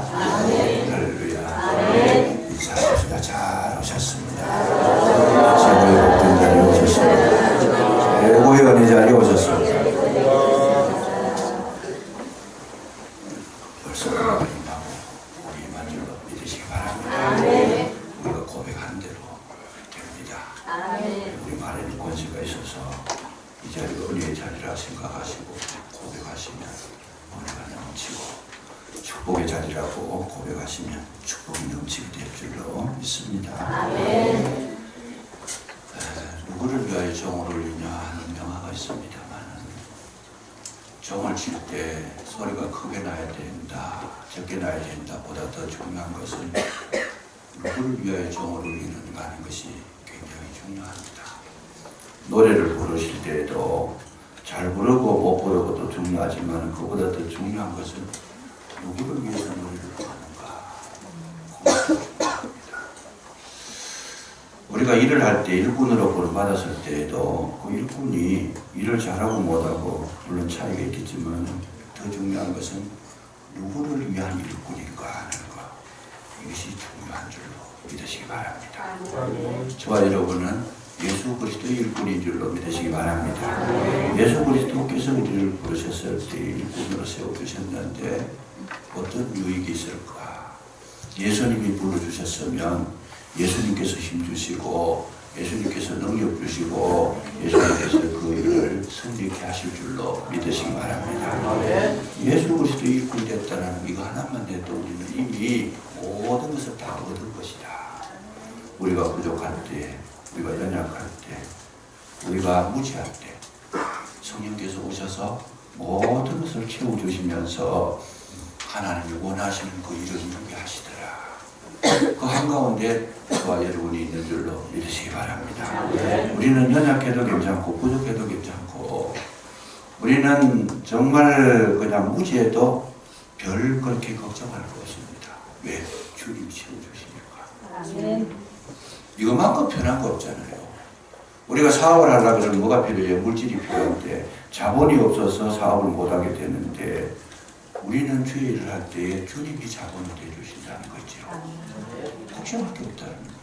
바랍니다. 할렐루야. 인사합시다. 잘 오셨습니다. 최고의 복된 자리에 오셨습니다. 최고의 은혜 자리에 오셨습니다. 벌써 끝나고 우리 만들어 믿으시기 바랍니다. 우리가 고백한 대로 됩니다. 우리 말에는 권세가 있어서 이 자리가 은혜의 자리라 생각하시고 고백하시면 은혜가 넘치고, 축복의 자리라고 고백하시면 축복이 넘치게 될 줄로 믿습니다. 누구를 위하여 종을 올리냐 하는 명화가 있습니다만, 종을 칠 때 소리가 크게 나야 된다, 적게 나야 된다 보다 더 중요한 것은 누구를 위하여 종을 올리는가 하는 것이 굉장히 중요합니다. 노래를 부르실 때에도 잘 부르고 못 부르고도 중요하지만, 그보다 더 중요한 것은 누구를 위해서 노래를 부르는가. 우리가 일을 할 때 일꾼으로 부름받았을 때에도 그 일꾼이 일을 잘하고 못하고 물론 차이가 있겠지만, 더 중요한 것은 누구를 위한 일꾼인가 하는 것, 이것이 중요한 줄로 믿으시기 바랍니다. 저와 여러분은 예수 그리스도의 일꾼인 줄로 믿으시기 바랍니다. 예수 그리스도께서 우리를 부르셨을 때 일꾼으로 세워주셨는데 어떤 유익이 있을까? 예수님이 불러주셨으면 예수님께서 힘주시고, 예수님께서 능력 주시고, 예수님께서 그 일을 성립케 하실 줄로 믿으시기 바랍니다. 예수 그리스도의 일꾼이 됐다는 이거 하나만 돼도 우리는 이미 모든 것을 다 얻은 것이다. 우리가 부족할 때, 우리가 연약할 때, 우리가 무지할 때 성령께서 오셔서 모든 것을 채워주시면서 하나님이 원하시는 그 일을 이루게 하시더라. 그 한가운데 저와 여러분이 있는 줄로 믿으시기 바랍니다. 우리는 연약해도 괜찮고 부족해도 괜찮고, 우리는 정말 그냥 무지해도 별 그렇게 걱정할 거 없습니다. 왜? 주님 채워주시니까. 이것만큼 편한 거 없잖아요. 우리가 사업을 하려고 그러면 뭐가 필요해요? 물질이 필요한데 자본이 없어서 사업을 못하게 되는데, 우리는 주의 일을 할 때 주님이 자본이 되어주신다는 거죠. 걱정할 게 없다는 거예요.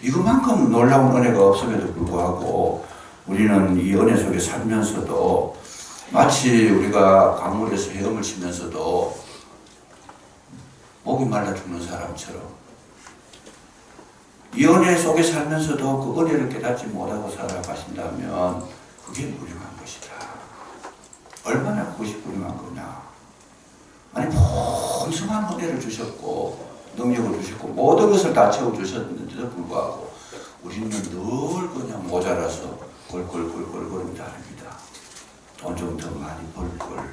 이것만큼 놀라운 은혜가 없음에도 불구하고 우리는 이 은혜 속에 살면서도 마치 우리가 강물에서 헤엄을 치면서도 목이 말라 죽는 사람처럼, 이 은혜 속에 살면서도 그 은혜를 깨닫지 못하고 살아가신다면 그게 무능한 것이다. 얼마나 그것이 무능한 거냐. 아니, 풍성한 은혜를 주셨고 능력을 주셨고 모든 것을 다 채워주셨는데도 불구하고 우리는 늘 그냥 모자라서 꼴꼴꼴꼴거리고 다닙니다. 돈 좀 더 많이 벌걸.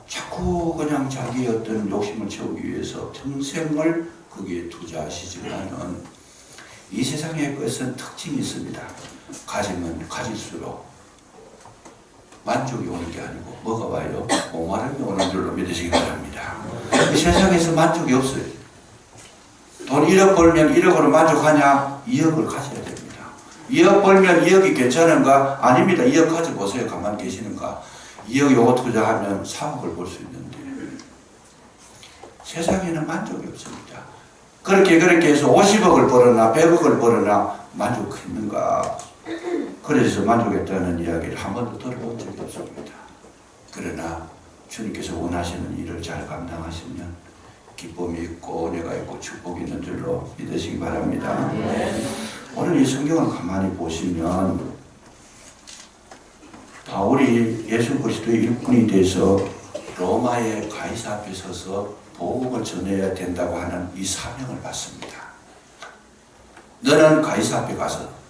자꾸 그냥 자기의 어떤 욕심을 채우기 위해서 평생을 거기에 투자하시지만은, 이 세상의 것은 특징이 있습니다. 가지면 가질수록 만족이 오는 게 아니고 뭐가 와요? 목마름이 오는 줄로 믿으시기 바랍니다. 이 세상에서 만족이 없어요. 돈 1억 벌면 1억으로 만족하냐? 2억을 가져야 됩니다. 2억 벌면 2억이 괜찮은가? 아닙니다. 2억 가져보세요. 가만히 계시는가? 2억 요거 투자하면 3억을 벌 수 있는데, 세상에는 만족이 없습니다. 그렇게 해서 50억을 벌어나 100억을 벌어나 만족했는가? 그래서 만족했다는 이야기를 한 번도 들어본 적이 없습니다. 그러나 주님께서 원하시는 일을 잘 감당하시면 기쁨이 있고 은혜가 있고 축복이 있는 줄로 믿으시기 바랍니다. 오늘 이 성경을 가만히 보시면 바울이 예수 그리스도의 일꾼이 돼서 로마의 가이사 앞에 서서 복음을 전해야 된다고 하는 이 사명을 받습니다. 너는 가이사 앞에 가서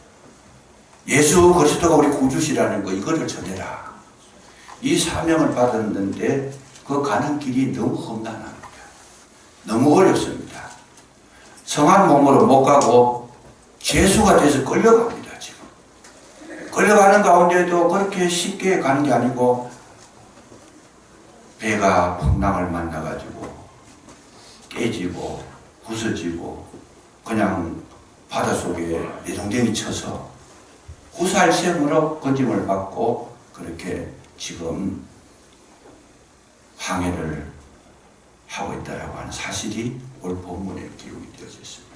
예수 그리스도가 우리 구주시라는 거, 이거를 전해라. 이 사명을 받았는데 그 가는 길이 너무 험난합니다. 너무 어렵습니다. 성한 몸으로 못 가고 죄수가 돼서 끌려갑니다. 지금 끌려가는 가운데도 그렇게 쉽게 가는 게 아니고, 배가 풍랑을 만나가지고 깨지고 부서지고 그냥 바닷속에 내동댕이 쳐서 구살 시험으로 건짐을 받고 그렇게 지금 항해를 하고 있다라고 하는 사실이 오늘 본문에 기록이 되어져 있습니다.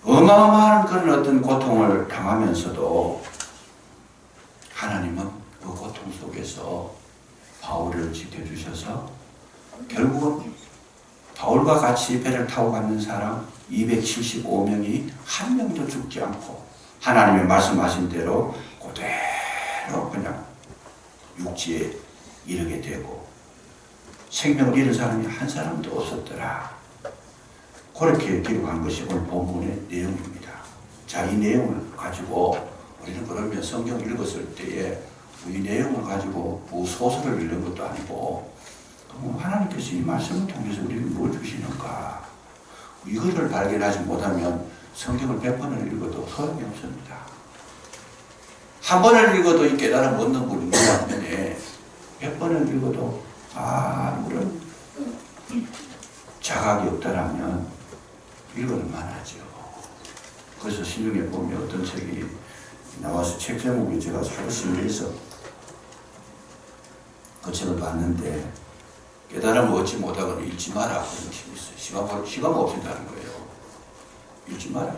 어마어마한 그런 어떤 고통을 당하면서도 하나님은 그 고통 속에서 바울을 지켜주셔서 결국은 바울과 같이 배를 타고 갔는 사람 275명이 한 명도 죽지 않고 하나님의 말씀하신 대로 그대로 그냥 육지에 이르게 되고 생명을 잃은 사람이 한 사람도 없었더라. 그렇게 기록한 것이 오늘 본문의 내용입니다. 자, 이 내용을 가지고 우리는 그러면 성경 읽었을 때에 이 내용을 가지고 뭐 소설을 읽는 것도 아니고 하나님께서 이 말씀을 통해서 우리에게 뭘 주시는가, 이거를 발견하지 못하면 성경을 100번을 읽어도 소용이 없습니다. 한 번을 읽어도 이 깨달음 얻는 분이 있는 반면에 100번을 읽어도 아무런 자각이 없다라면 읽어도 만하죠. 그래서 신중에 보면 어떤 책이 나와서 책 제목이 제가 서로 신기해서 그 책을 봤는데 깨달음을 얻지 못하거나 읽지 마라 그런 책이 있어요. 시간 없앤다는 거예요. 읽지 마라.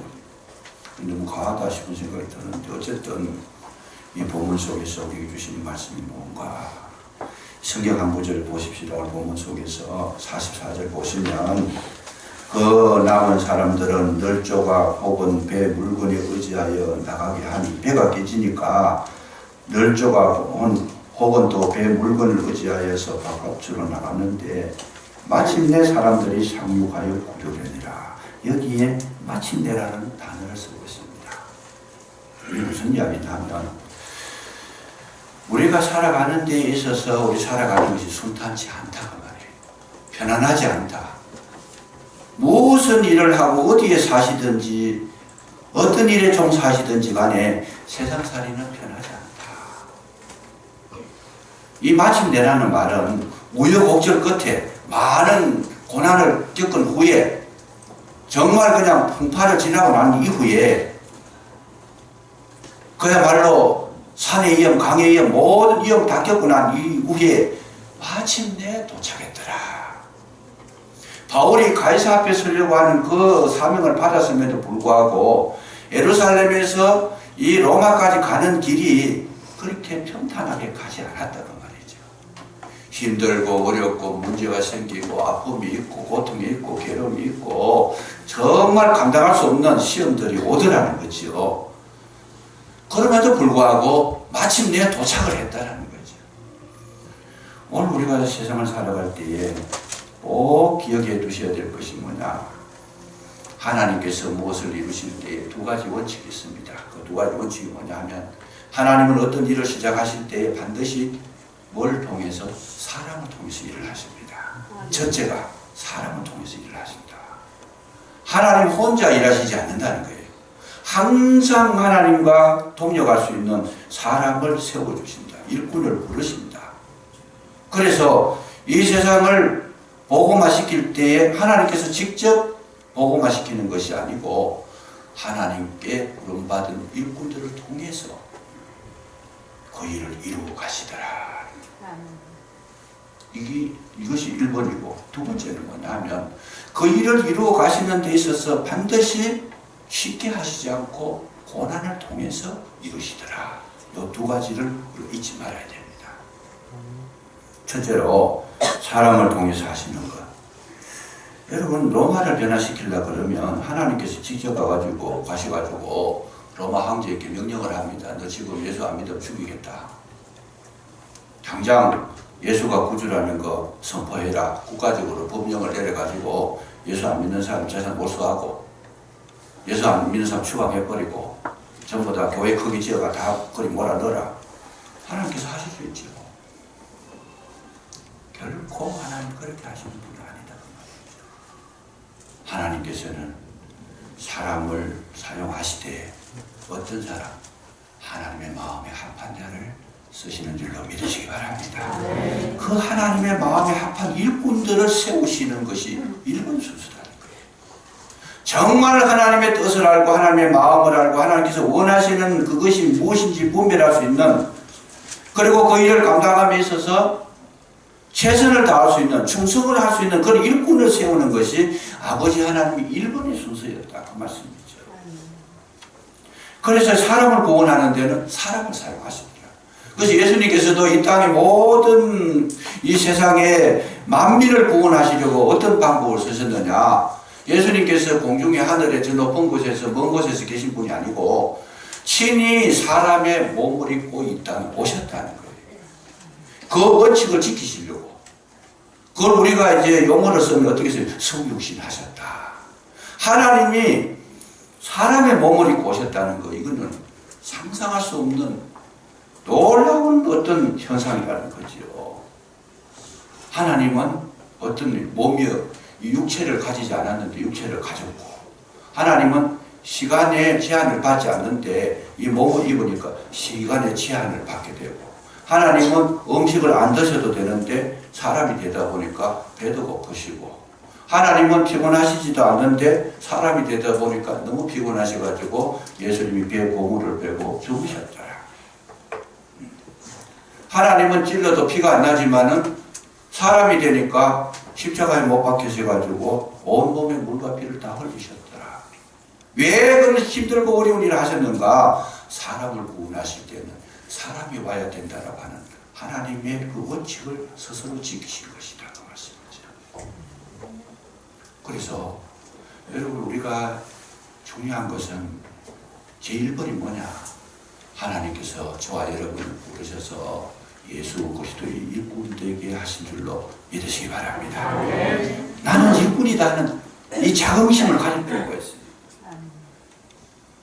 너무 과하다 싶은 생각이 드는데 어쨌든 이 본문 속에서 우리에게 주신 말씀이 뭔가, 성경 한 구절을 보십시다. 오늘 본문 속에서 44절 보시면 그 남은 사람들은 널조각 혹은 배 물건에 의지하여 나가게 하니, 배가 깨지니까 널조각 혹은 또 배 물건을 의지하여서 바깥으로 나갔는데 마침내 사람들이 상륙하여 구조되니라. 여기에 마침내라는 단어를 쓰고 있습니다. 이게 무슨 이야기냐면 우리가 살아가는 데 있어서 우리 살아가는 것이 순탄치 않다고 말이에요. 편안하지 않다. 무슨 일을 하고 어디에 사시든지 어떤 일에 종사하시든지 간에 세상살이는 편하지 않다. 이 마침내라는 말은 우여곡절 끝에 많은 고난을 겪은 후에 정말 그냥 풍파를 지나고 난 이후에 그야말로 산의 위험, 강의 위험, 모든 위험 다 겪고 난 이후에 마침내 도착했더라. 바울이 가이사 앞에 서려고 하는 그 사명을 받았음에도 불구하고 예루살렘에서 이 로마까지 가는 길이 그렇게 평탄하게 가지 않았다는 말이죠. 힘들고 어렵고 문제가 생기고 아픔이 있고 고통이 있고 괴로움이 있고 정말 감당할 수 없는 시험들이 오더라는 거죠. 그럼에도 불구하고 마침내 도착을 했다는 거죠. 오늘 우리가 세상을 살아갈 때에 꼭 기억해 두셔야 될 것이 뭐냐, 하나님께서 무엇을 이루실 때에 두 가지 원칙이 있습니다. 그 두 가지 원칙이 뭐냐 하면 하나님은 어떤 일을 시작하실 때에 반드시 뭘 통해서? 사람을 통해서 일을 하십니다. 첫째가 사람을 통해서 일을 하십니다. 하나님 혼자 일하시지 않는다는 거예요. 항상 하나님과 동력할 수 있는 사람을 세워주신다. 일꾼을 부르십니다. 그래서 이 세상을 복음화시킬 때에 하나님께서 직접 복음화시키는 것이 아니고 하나님께 부름받은 일꾼들을 통해서 그 일을 이루어 가시더라. 이것이 1번이고 두 번째는 뭐냐면 그 일을 이루어 가시는 데 있어서 반드시 쉽게 하시지 않고 고난을 통해서 이루시더라. 이 두 가지를 잊지 말아야 됩니다. 첫째로 사람을 통해서 하시는 것. 여러분 로마를 변화시키려고 그러면 하나님께서 직접 가셔가지고 로마 황제에게 명령을 합니다. 너 지금 예수 안 믿으면 죽이겠다. 당장 예수가 구주라는 거 선포해라. 국가적으로 법령을 내려가지고 예수 안 믿는 사람 재산 몰수하고 예수 안 믿는 사람 추방해버리고 전부 다 교회 크기 지어가 다 그리 몰아넣어라. 하나님께서 하실 수 있죠. 결코 하나님 그렇게 하시는 분이 아니다. 하나님께서는 사람을 사용하시되 어떤 사람? 하나님의 마음에 합한 자를 쓰시는 줄로 믿으시기 바랍니다. 그 하나님의 마음에 합한 일꾼들을 세우시는 것이 1번 순서라는 거예요. 정말 하나님의 뜻을 알고 하나님의 마음을 알고 하나님께서 원하시는 그것이 무엇인지 분별할 수 있는 그리고 그 일을 감당함에 있어서 최선을 다할 수 있는, 충성을 할 수 있는 그런 일꾼을 세우는 것이 아버지 하나님의 1번의 순서였다. 그 말씀이죠. 그래서 사람을 구원하는 데는 사람을 사용하십니다. 그래서 예수님께서도 이 땅의 모든 이 세상에 만민을 구원하시려고 어떤 방법을 쓰셨느냐. 예수님께서 공중의 하늘에 저 높은 곳에서 먼 곳에서 계신 분이 아니고 친히 사람의 몸을 입고 이 땅에 오셨다는 거예요. 그 원칙을 지키시려고. 그걸 우리가 이제 용어를 쓰면 어떻게 써요? 성육신 하셨다. 하나님이 사람의 몸을 입고 오셨다는 거, 이거는 상상할 수 없는 놀라운 어떤 현상이라는 거죠. 하나님은 어떤 몸이요, 육체를 가지지 않았는데 육체를 가졌고, 하나님은 시간의 제한을 받지 않는데 이 몸을 입으니까 시간의 제한을 받게 되고, 하나님은 음식을 안 드셔도 되는데 사람이 되다 보니까 배도 고프시고, 하나님은 피곤하시지도 않는데 사람이 되다 보니까 너무 피곤하셔가지고 예수님이 배에 고무를 빼고 죽으셨더라. 하나님은 찔러도 피가 안 나지만은 사람이 되니까 십자가에 못 박히셔가지고 온몸에 물과 피를 다 흘리셨더라. 왜 그런 힘들고 어려운 일을 하셨는가? 사람을 구원하실 때는 사람이 와야 된다라고 하는 하나님의 그 원칙을 스스로 지키신 것이다. 그 말씀이죠. 그래서 여러분, 우리가 중요한 것은 제1번이 뭐냐? 하나님께서 저와 여러분을 부르셔서 예수 그리스도의 일꾼 되게 하신 줄로 믿으시기 바랍니다. 나는 일꾼이다는 이 자긍심을 가질 필요가 있어요.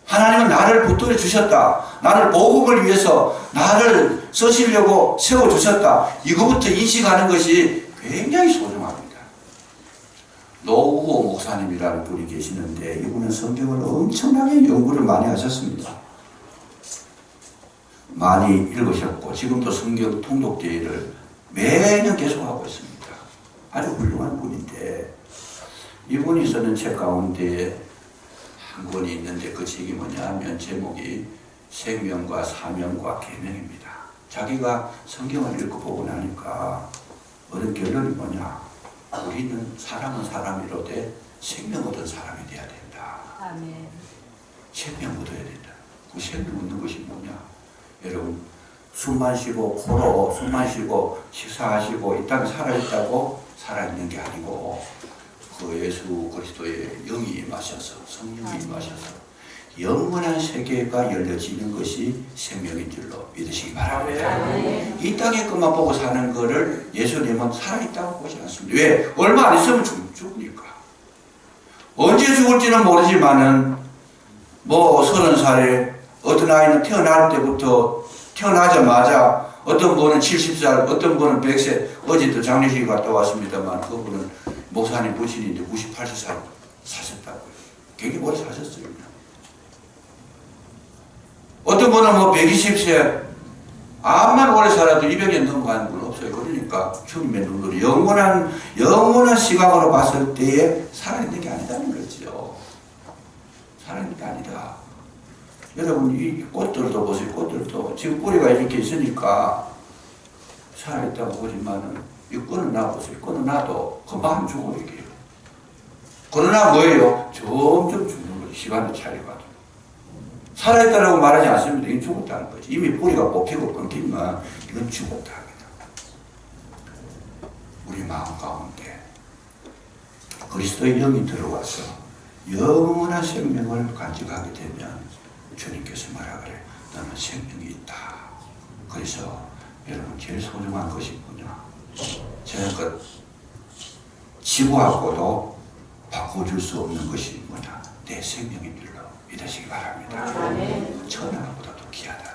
하나님은 나를 붙들어 주셨다. 나를 복음을 위해서 나를 쓰시려고 세워주셨다. 이거부터 인식하는 것이 굉장히 소중합니다. 노우호 목사님이라는 분이 계시는데 이분은 성경을 엄청나게 연구를 많이 하셨습니다. 많이 읽으셨고 지금도 성경 통독대회를 매년 계속하고 있습니다. 아주 훌륭한 분인데 이분이 쓰는 책 가운데 한 권이 있는데 그 책이 뭐냐면 제목이 생명과 사명과 계명입니다. 자기가 성경을 읽어보고 나니까 얻은 결론이 뭐냐? 우리는 사람은 사람이로되 생명 얻은 사람이 돼야 된다. 아멘. 생명 얻어야 된다. 그 생명 얻는 것이 뭐냐? 여러분, 숨만 쉬고 코로 숨만 쉬고 식사하시고 이 땅에 살아있다고 살아있는 게 아니고 그 예수 그리스도의 영이 임하셔서 성령이 임하셔서 영원한 세계가 열려지는 것이 생명인 줄로 믿으시기 바랍니다. 이 땅의 것만 보고 사는 거를 예수님은 살아있다고 보지 않습니다. 왜? 얼마 안 있으면 죽으니까. 언제 죽을지는 모르지만은 뭐 30살에 어떤 아이는 태어날 때부터 태어나자마자 어떤 분은 70살, 어떤 분은 100세, 어제도 장례식 갔다 왔습니다만 그분은 목사님 부친인데 98살 사셨다고요. 굉장히 오래 사셨어요. 어떤 분은 뭐 120세, 암만 오래 살아도 200년 넘어가는 분 없어요. 그러니까 주님의 눈으로 영원한 시각으로 봤을 때에 살아있는 게 아니다는 거죠. 살아있는 게 아니다. 여러분, 이 꽃들도 보세요. 꽃들도 지금 뿌리가 이렇게 있으니까 살아있다고 보지만은 이 끊어놔보세요. 끊어놔도 금방 죽어 이게요. 그러나 뭐예요? 점점 죽는 거죠. 시간의 차이가. 살아있다라고 말하지 않습니다. 이건 죽었다는 거죠. 이미 뿌리가 뽑히고 끊기면 이건 죽었다. 우리 마음 가운데 그리스도의 영이 들어와서 영원한 생명을 간직하게 되면 주님께서 뭐라 그래? 너는 생명이 있다. 그래서 여러분 제일 소중한 것이 뭐냐? 제가 그 지구하고도 바꿔줄 수 없는 것이 뭐냐? 내 생명인 줄로 믿으시기 바랍니다. 천하보다도 귀하다.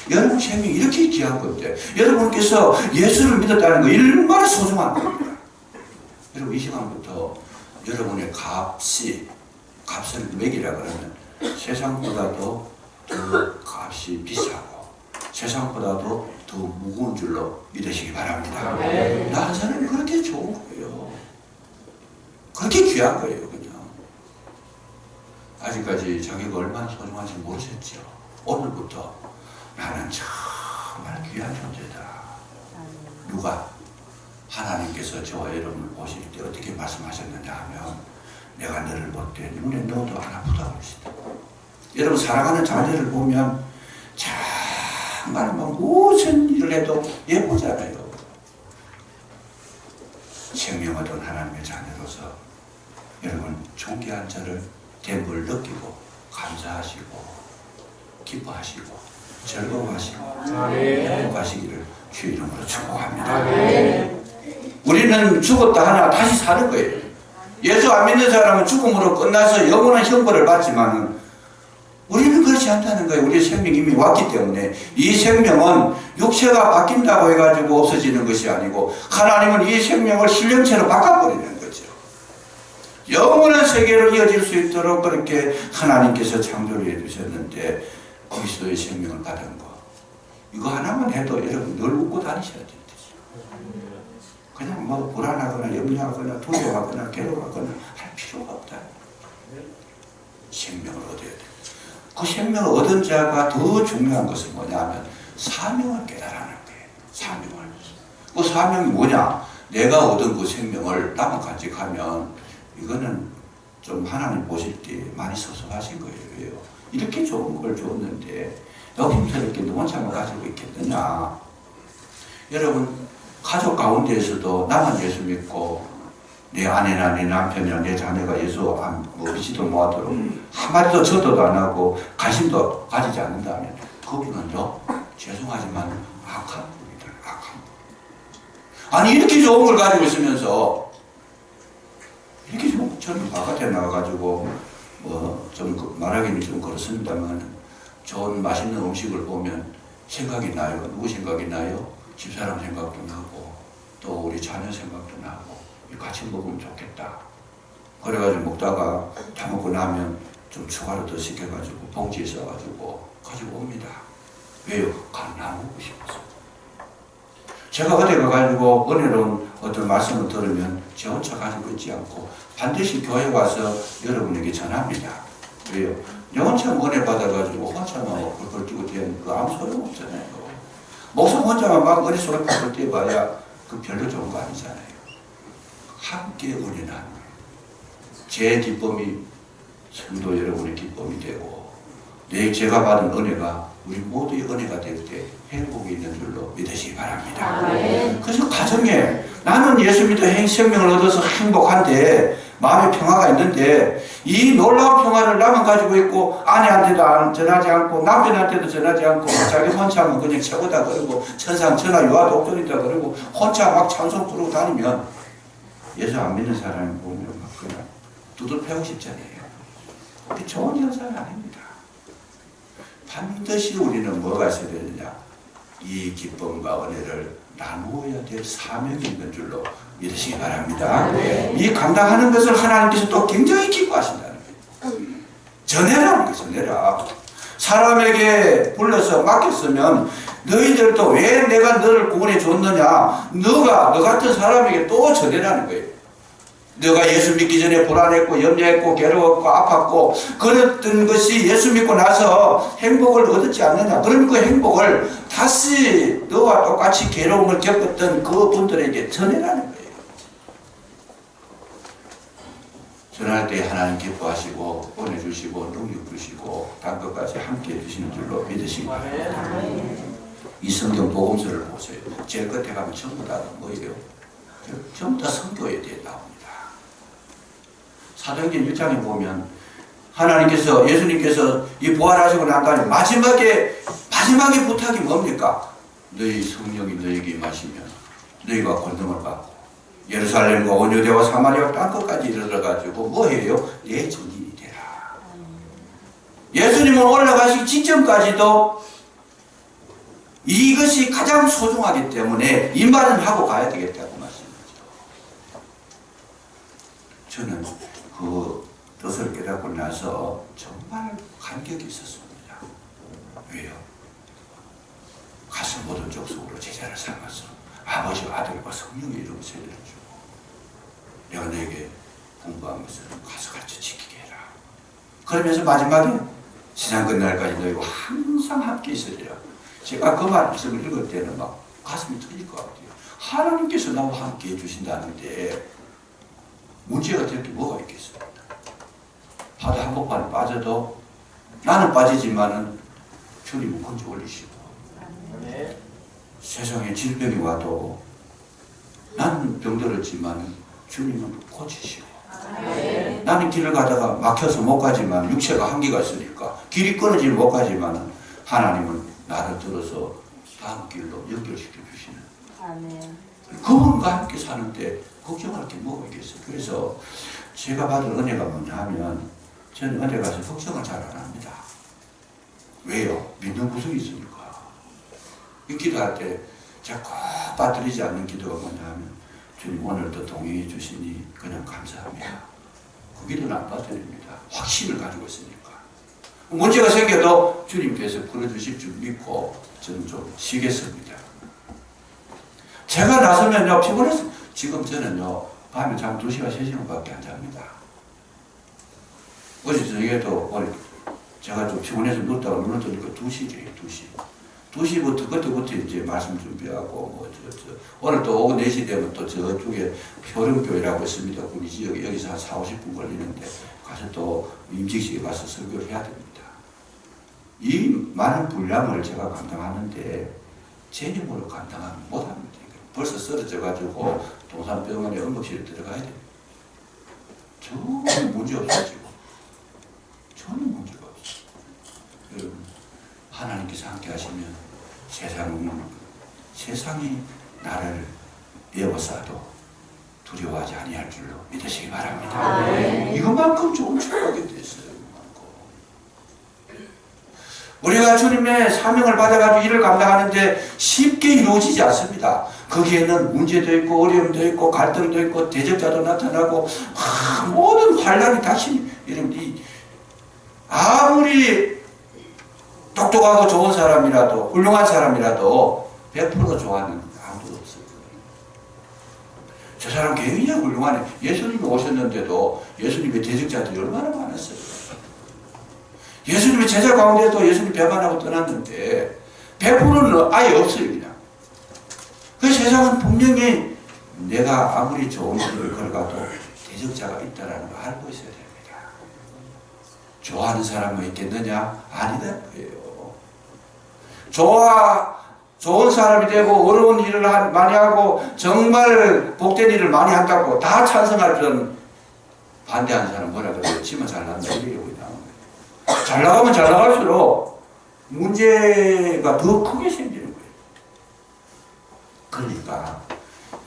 여러분 생명이 이렇게 귀한 건데 여러분께서 예수를 믿었다는 거 얼마나 소중한 겁니다. 여러분 이 시간부터 여러분의 값을 매기라 그러면 세상보다도 더 값이 비싸고 세상보다도 더 무거운 줄로 믿으시기 바랍니다. 나 한 사람이 그렇게 좋은 거예요. 그렇게 귀한 거예요. 그냥 아직까지 자기가 얼마나 소중한지 모르셨죠. 오늘부터 나는 정말 이유가 하나님께서 저와 여러분을 보실 때 어떻게 말씀하셨느냐 하면 내가 너를 볼 때 눈에 넣어도 안 아프다고 그러시다. 여러분 사랑하는 자녀를 보면 정말 무슨 일을 해도 예쁘잖아요. 생명 얻은 하나님의 자녀로서 여러분 존귀한 저를 됨을 느끼고 감사하시고 기뻐하시고 즐거워하시고 행복하시기를 주 이름으로 축복합니다. 우리는 죽었다 하나 다시 사는 거예요. 예수 안 믿는 사람은 죽음으로 끝나서 영원한 형벌을 받지만 우리는 그렇지 않다는 거예요. 우리의 생명이 이미 왔기 때문에 이 생명은 육체가 바뀐다고 해가지고 없어지는 것이 아니고 하나님은 이 생명을 신령체로 바꿔버리는 거죠. 영원한 세계로 이어질 수 있도록 그렇게 하나님께서 창조를 해주셨는데 그리스도의 생명을 받은 거 이거 하나만 해도 여러분 늘 웃고 다니셔야 돼요. 그냥 뭐 불안하거나 염려하거나 두려워하거나 괴로워하거나 할 필요가 없다. 생명을 얻어야 돼. 그 생명을 얻은 자가 더 중요한 것은 뭐냐면 사명을 깨달아는 거예요. 사명을. 그 사명이 뭐냐? 내가 얻은 그 생명을 남은 간직하면 이거는 좀 하나님 보실 때 많이 섭섭하신 거예요. 왜요? 이렇게 좋은 걸 줬는데 여김스럽게 너 혼자만 가지고 있겠느냐? 여러분 가족 가운데에서도 나만 예수 믿고 내 아내나 내 남편이나 내 자녀가 예수 안 믿지도 못하도록 한마디도 저도도 안 하고 관심도 가지지 않는다면 그분은요 죄송하지만 악한 분이다. 악한 분. 아니 이렇게 좋은 걸 가지고 있으면서 이렇게 좋은 저는 바깥에 나가가지고 좀 말하기는 좀 그렇습니다만 좋은 맛있는 음식을 보면 생각이 나요. 누구 생각이 나요? 집사람 생각도 나고 또 우리 자녀 생각도 나고 같이 먹으면 좋겠다. 그래가지고 먹다가 다 먹고 나면 좀 추가로 더 시켜가지고 봉지에 써가지고 가지고 옵니다. 왜요? 간 나누고 싶어서. 제가 어디 가가지고 은혜로운 어떤 말씀을 들으면 제 혼자 가지고 있지 않고 반드시 교회 와서 여러분에게 전합니다. 왜요? 내 혼자 은혜 받아가지고 혼자만 펄펄 뛰고 되는 거 아무 소용없잖아요. 목사 혼자만 막 은혜 속에 펄펄 뛰어봐야 그 별로 좋은 거 아니잖아요. 함께 은혜 나누는 제 기쁨이 성도 여러분의 기쁨이 되고 제가 받은 은혜가 우리 모두의 은혜가 될 때 행복이 있는 줄로 믿으시기 바랍니다. 그래서 가정에 나는 예수 믿어 생명을 얻어서 행복한데 마음의 평화가 있는데 이 놀라운 평화를 나만 가지고 있고 아내한테도 전하지 않고 남편한테도 전하지 않고 자기 혼자만 그냥 최고다 그러고 천상천하 유아 독존이다 그러고 혼자 막 찬송 부르고 다니면 예수 안 믿는 사람이 보면 막 그냥 두들패고 싶잖아요. 그게 좋은 현상이 아닙니다. 반드시 우리는 뭐가 있어야 되느냐? 이 기쁨과 은혜를 나누어야 될 사명이 있는 줄로 믿으시기 바랍니다. 이 감당하는 것을 하나님께서 또 굉장히 기뻐하신다는 거예요. 전해라는 거예요. 전해라. 사람에게 불러서 맡겼으면 너희들도 왜 내가 너를 구원해 줬느냐? 너가 너 같은 사람에게 또 전해라는 거예요. 너가 예수 믿기 전에 불안했고 염려했고 괴로웠고 아팠고 그랬던 것이 예수 믿고 나서 행복을 얻었지 않느냐. 그럼 그 행복을 다시 너와 똑같이 괴로움을 겪었던 그 분들에게 전해라는 거예요. 전할 때 하나님 기뻐하시고 보내주시고 능력 주시고 단 것까지 함께 해주시는 줄로 믿으시기 바랍니다. 이 성경 복음서를 보세요. 제일 끝에 가면 전부 다 뭐예요? 전부 다 성교에 대해 나옵니다. 사도행전 1장에 보면 하나님께서 예수님께서 이 부활하시고 난 다음에 마지막에 부탁이 뭡니까? 너희 성령이 너희에게 임하시면 너희가 권능을 받고 예루살렘과 온 유대와 사마리아 땅 끝까지 이르러가지고 뭐해요? 내 증인이 되라. 예수님은 올라가시기 직전까지도 이것이 가장 소중하기 때문에 이 말은 하고 가야 되겠다고 말씀하죠. 저는 그 뜻을 깨닫고 나서 정말 감격이 있었습니다. 왜요? 가서 모든 족속으로 제자를 삼아서 아버지와 아들과 성령의 이름으로 세례를 주고 내가 너에게 공부한 것을 가서 가르쳐 지키게 해라. 그러면서 마지막에 세상 끝날까지 너희와 항상 함께 있으리라. 제가 그 말씀을 읽을 때는 막 가슴이 터질 것 같아요. 하나님께서 나와 함께 해주신다는데 문제가 될 게 뭐가 있겠습니까? 바다 한복판에 빠져도 나는 빠지지만은 주님은 건져 올리시고 세상에 질병이 와도 나는 병들었지만 주님은 고치시고 나는 길을 가다가 막혀서 못 가지만 육체가 한계가 있으니까 길이 끊어지면 못 가지만 하나님은 나를 들어서 다음 길로 연결시켜 주시는 그분과 함께 사는데 걱정할 게 뭐가 있겠어요. 그래서 제가 받은 은혜가 뭐냐 하면 저는 은혜 가서 걱정을 잘 안 합니다. 왜요? 믿는 구석이 있으니까. 이 기도할 때 제가 꼭 빠뜨리지 않는 기도가 뭐냐 하면 주님 오늘도 동행해 주시니 그냥 감사합니다. 그 기도는 안 빠뜨립니다. 확신을 가지고 있으니까. 문제가 생겨도 주님께서 풀어주실 줄 믿고 저는 좀 쉬겠습니다. 제가 나서면요 피곤해서 지금 저는요 밤에 잠 2시간 3시간밖에 안 잡니다. 어제 저녁에도 제가 좀 피곤해서 눕다가 눌러드니까 2시래요. 2시부터 그때부터 이제 말씀 준비하고 오늘 또 오후 4시 되면 또 저쪽에 효령교회라고 있습니다. 우리 지역 여기서 한 40-50분 걸리는데 가서 또 임직식에 가서 설교를 해야 됩니다. 이 많은 분량을 제가 감당하는데 제 힘으로 감당하면 못합니다. 벌써 쓰러져가지고 동산병원에 응급실에 들어가야 됩니다. 전혀 문제 없어지고 전혀 문제가 없어요. 여러분 하나님께서 함께 하시면 세상이 나를 에워싸도 두려워하지 아니할 줄로 믿으시기 바랍니다. 이것만큼 좋은 축복이 됐어요. 우리가 주님의 사명을 받아가지고 일을 감당하는데 쉽게 이루어지지 않습니다. 거기에는 문제도 있고 어려움도 있고 갈등도 있고 대적자도 나타나고 모든 환란이 닥치니 아무리 똑똑하고 좋은 사람이라도 훌륭한 사람이라도 100% 좋아하는 아무도 없어요. 저 사람 굉장히 훌륭하네. 예수님이 오셨는데도 예수님의 대적자들이 얼마나 많았어요. 예수님의 제자 가운데도 예수님 배반하고 떠났는데 100%는 아예 없어요. 그냥. 그 세상은 분명히 내가 아무리 좋은 길을 걸어가도 대적자가 있다는 걸 알고 있어야 됩니다. 좋아하는 사람은 있겠느냐? 아니라는 거예요. 좋은 사람이 되고 어려운 일을 많이 하고 정말 복된 일을 많이 한다고 다 찬성할 필요는 반대하는 사람 뭐라 그래요? 지만 잘난다 이래요. 잘 나가면 잘 나갈수록 문제가 더 크게 생기는 거예요. 그러니까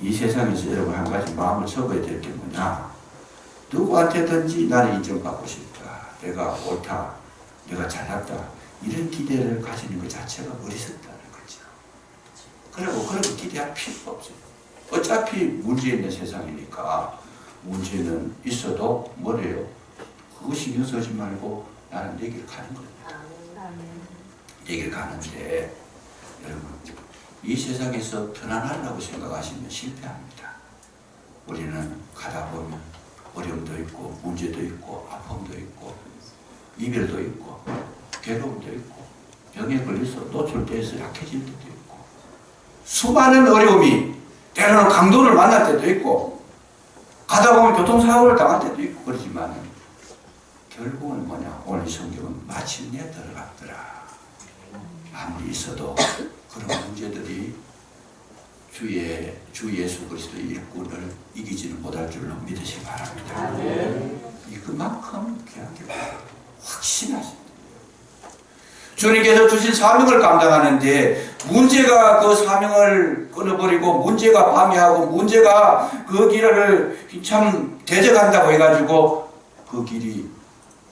이 세상에서 여러분 한 가지 마음을 접어야 될 게 뭐냐. 누구한테든지 나는 인정받고 싶다. 내가 옳다. 내가 잘났다. 이런 기대를 가지는 것 자체가 어리석다는 거죠. 그리고 그런 거 기대할 필요가 없어요. 어차피 문제 있는 세상이니까 문제는 있어도 뭐래요? 그거 신경 쓰지 말고 나는 내 길 가는 거예요. 내 길 가는데 여러분 이 세상에서 편안하려고 생각하시면 실패합니다. 우리는 가다 보면 어려움도 있고 문제도 있고 아픔도 있고 이별도 있고 괴로움도 있고 병에 걸려서 노출돼서 약해질 때도 있고 수많은 어려움이 때로는 강도를 만날 때도 있고 가다 보면 교통사고를 당할 때도 있고 그러지만 결국은 뭐냐 오늘 이 성경은 마침내 들어갔더라. 아무리 있어도 그런 문제들이 주 예수 그리스도의 일꾼을 이기지는 못할 줄로 믿으시기 바랍니다. 이것만큼 귀하게 확신하십니다. 주님께서 주신 사명을 감당하는데 문제가 그 사명을 끊어버리고 문제가 방해하고 문제가 그 길을 참 대적한다고 해가지고 그 길이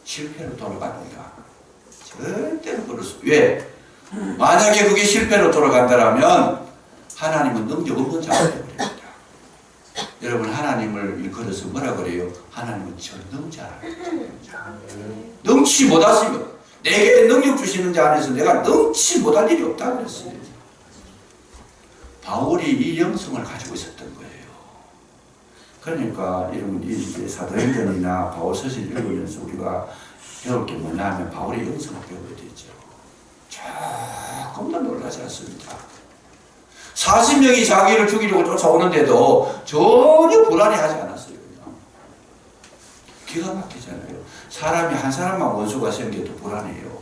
실패로 돌아갑니다. 절대로 그럴 수. 왜? 만약에 그게 실패로 돌아간다면 하나님은 능력 없는 자가 되어버립니다. 여러분 하나님을 일컬어서 뭐라 그래요? 하나님은 전능자라고 합니다. 능치 못하시면 내게 능력 주시는 자 안에서 내가 능치 못할 일이 없다고 그랬어요. 바울이 이 영성을 가지고 있었던 거예요. 그러니까 여러분 이 사도행전이나 바울 서신 읽으면서 우리가 배울 게 뭐냐 하면 바울의 영성을 배우게 되죠. 조금 더 놀라지 않습니다. 40명이 자기를 죽이려고 쫓아오는데도 전혀 불안해하지 않았어요. 기가 막히잖아요. 사람이 한 사람만 원수가 생겨도 불안해요.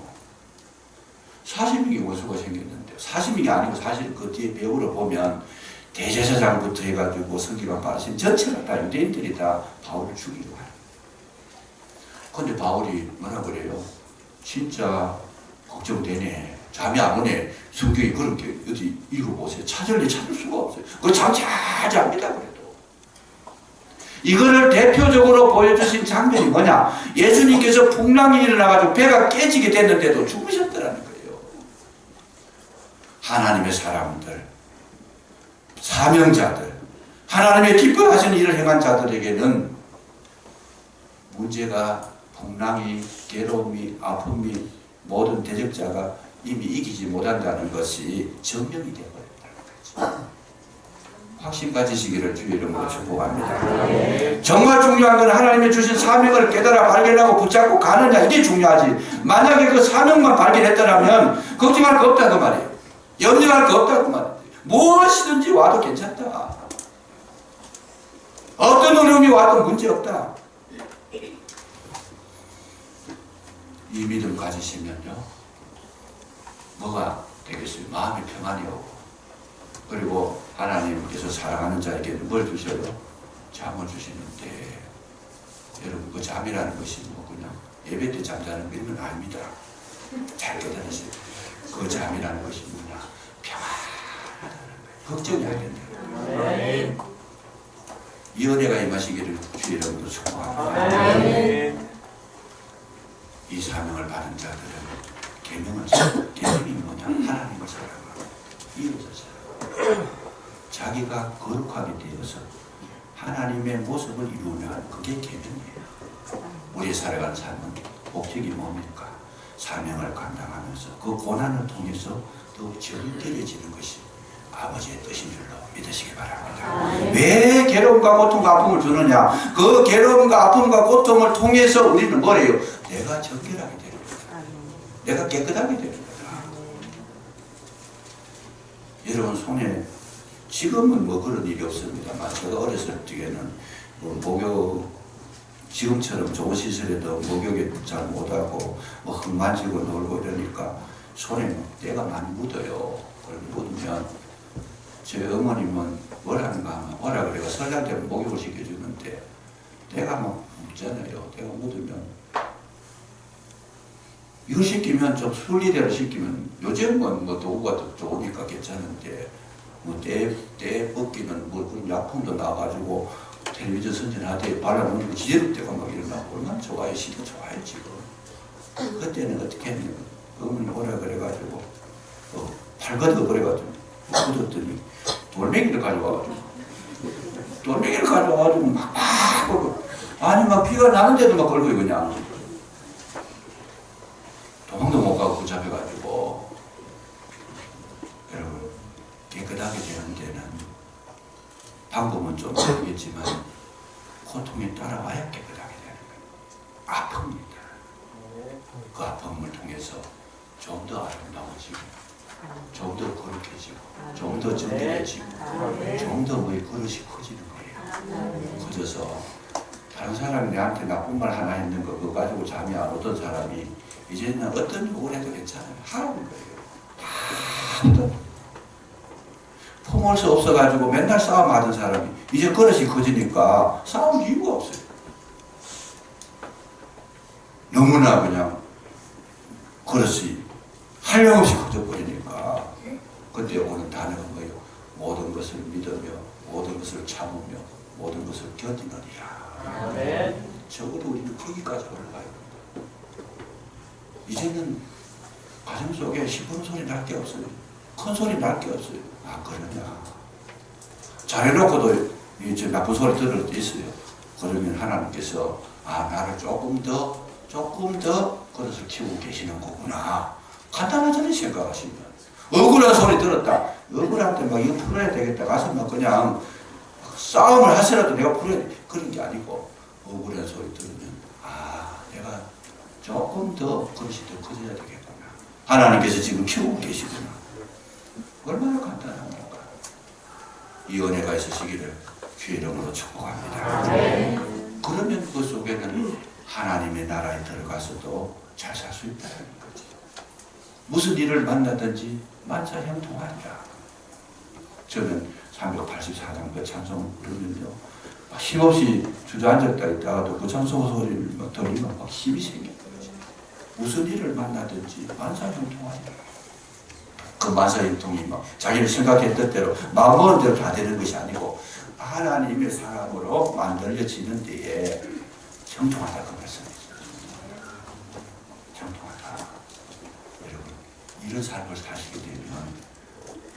40명이 원수가 생겼는데 40명이 아니고 사실 그 뒤에 배우를 보면 대제사장부터 해가지고 성기관 바리새인 전체가 다 유대인들이 다 바울을 죽이려고 해요. 근데 바울이 뭐라 그래요? 진짜 걱정되네. 잠이 안 오네. 성경이 그런 게 어디 읽어보세요. 찾을 수가 없어요. 그거 참 자자합니다. 그래도. 이거를 대표적으로 보여주신 장면이 뭐냐? 예수님께서 풍랑이 일어나가지고 배가 깨지게 됐는데도 죽으셨더라는 거예요. 하나님의 사람들, 사명자들, 하나님의 기뻐하시는 일을 행한 자들에게는 문제가 풍랑이, 괴로움이, 아픔이 모든 대적자가 이미 이기지 못한다는 것이 증명이 되어버렸다는 거죠. 확신 가지시기를 주의 이름으로 축복합니다. 정말 중요한 건 하나님이 주신 사명을 깨달아 발견하고 붙잡고 가느냐, 이게 중요하지. 만약에 그 사명만 발견했더라면 걱정할 거 없다고 말이에요. 염려할 거 없다고 말이에요. 무엇이든지 와도 괜찮다. 어떤 어려움이 와도 문제없다. 이 믿음 가지시면요, 뭐가 되겠어요? 마음의 평안이 오고, 그리고 하나님께서 사랑하는 자에게 뭘 주셔요? 잠을 주시는데, 여러분 그 잠이라는 것이 뭐 그냥 예배 때 잠자는 거 이런 건 아닙니다. 잘 깨달으세요. 그 잠이라는 것이 뭐냐? 평안하다는 거예요. 걱정이 안 된다. 이 은혜가 임하시기를 주의 이름으로 축복합니다. 이 사명을 받은 자들은 계명이 뭐냐? 하나님을 사랑하고 이웃을 사랑하고 자기가 거룩하게 되어서 하나님의 모습을 이루며 하는 그게 계명이에요. 우리 살아가는 삶은 목적이 뭡니까? 사명을 감당하면서 그 고난을 통해서 더욱 정결해지는 것이 아버지의 뜻인 줄로 믿으시기 바랍니다. 왜 괴로움과 고통과 아픔을 주느냐? 그 괴로움과 아픔과 고통을 통해서 우리는 뭐래요? 내가 정결하게 되는 거다. 내가 깨끗하게 되는 거다. 여러분 손에 지금은 뭐 그런 일이 없습니다만 제가 어렸을 적에는 목욕 지금처럼 좋은 시설에도 목욕에 잘 못하고 뭐 흙 만지고 놀고 이러니까 손에 때가 많이 묻어요. 묻으면 제 어머님은 뭐라는가 하면 오라 그래가 설날 때는 목욕을 시켜주는데 때가 막 묻잖아요. 때가 묻으면 이거 시키면 좀 순리대로 시키면 요즘은 뭐 도구가 더 좋으니까 괜찮은데 뭐 때 벗기는 뭐 그런 약품도 나와가지고 텔레비전 선전하되 발라놓는 거 지저럽대가 막 일어나고 얼마나 좋아요. 시도 좋아요 지금. 그때는 어떻게 했냐면 어머니 오라 그래가지고 팔거도 그래가지고 묻었더니 돌멩이를 가져와가지고 막 걸고 아니 막 피가 나는데도 막 걸고 그냥 도망도 못 가고 붙잡혀가지고 여러분 깨끗하게 되는 데는 방법은 좀 다르겠지만 고통에 따라와야 깨끗하게 되는 거예요. 아픕니다. 그 아픔을 통해서 좀 더 아름다워지고 좀 더 거룩해지고 좀 더 정결해지고 좀 더 뭐의 그릇이 커지는 거예요. 커져서 다른 사람이 내한테 나쁜 말 하나 했는 거 그거 가지고 잠이 안 오던 사람이 이제는 어떤 욕을 해도 괜찮아요. 하라는 거예요. 다 품을 수 없어가지고 맨날 싸움하던 사람이 이제 그릇이 커지니까 싸울 이유가 없어요. 너무나 그냥 그릇이 한량없이 커져버리니까 그때 오는 단어가 뭐예요? 모든 것을 믿으며 모든 것을 참으며 모든 것을 견디느니라. 아멘. 적어도 우리는 거기까지 올라가요. 이제는 가정 속에 시끄러운 소리 날 게 없어요. 큰 소리 날 게 없어요. 아 그러냐. 잘해놓고도 이제 나쁜 소리 들을 때 있어요. 그러면 하나님께서 아 나를 조금 더 그릇을 키우고 계시는 거구나. 간단하잖아요. 생각하시면 억울한 소리 들었다. 억울할 때 막 이거 풀어야 되겠다. 가서 막 그냥 싸움을 하시라도 내가 풀어야 돼. 그런 게 아니고 억울한 소리 들으면 아 내가 조금 더 그릇이 더 커져야 되겠구나. 하나님께서 지금 키우고 계시구나. 얼마나 간단합니까? 이 은혜가 있으시기를 주의 이름으로 축복합니다. 그러면 그 속에는 하나님의 나라에 들어가서도 잘 살 수 있다는 거지. 무슨 일을 만나든지 만사형통하리라. 저는 384장 그 찬송 부르면요, 힘없이 주저앉았다 있다가도 그 찬송 소리를 막 들으면 막 힘이 생겨요. 무슨 일을 만나든지 만사형통하리라. 그 만사형통이 막 자기를 생각했던 대로 마음먹은 대로 다 되는 것이 아니고 하나님의 사람으로 만들어지는 데에 형통하다 그 말씀이죠. 형통하다. 여러분, 이런 삶을 사시게 되면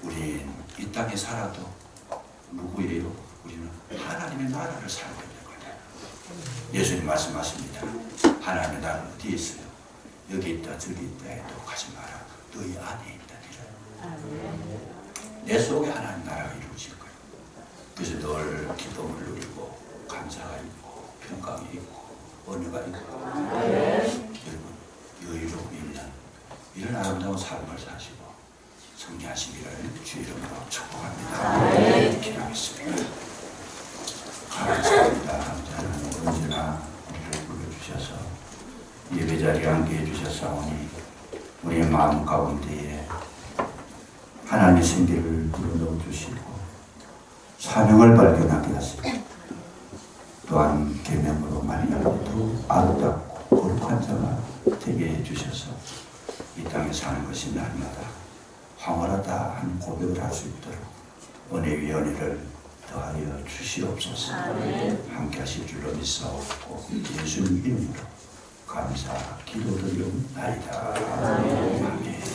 우린 이 땅에 살아도 누구예요? 우리는 하나님의 나라를 살고 있는 거예요. 예수님 말씀하십니다. 하나님의 나라는 어디에 있어요? 여기 있다 저기 있다 해도 가지 마라. 너희 안에 있다니라. 내 속에 하나님 나라가 이루어질 거예요. 그래서 늘 기쁨을 누리고 감사가 있고 평강이 있고 은혜가 있고 여러분 여유로움이 있는 이런 아름다운 삶을 사시고 승리하시기를 주의 이름으로 축복합니다. 기도하겠습니다. 감사합니다. 하나님 언제나 우리를 불러주셔서 예배자리에 함께해 주셨사오니 우리의 마음 가운데에 하나님의 생기를 불어넣어 주시고 사명을 발견하게 하시고 또한 계명으로 말미암아도 아름답고 거룩한 자가 되게 해주셔서 이 땅에 사는 것이 날마다 황홀하다 하는 고백을 할 수 있도록 은혜 위에 은혜를 더하여 주시옵소서. 함께 하실 줄로 믿사옵고 예수님 이름으로 감사 기도드리옵나이다. 아멘.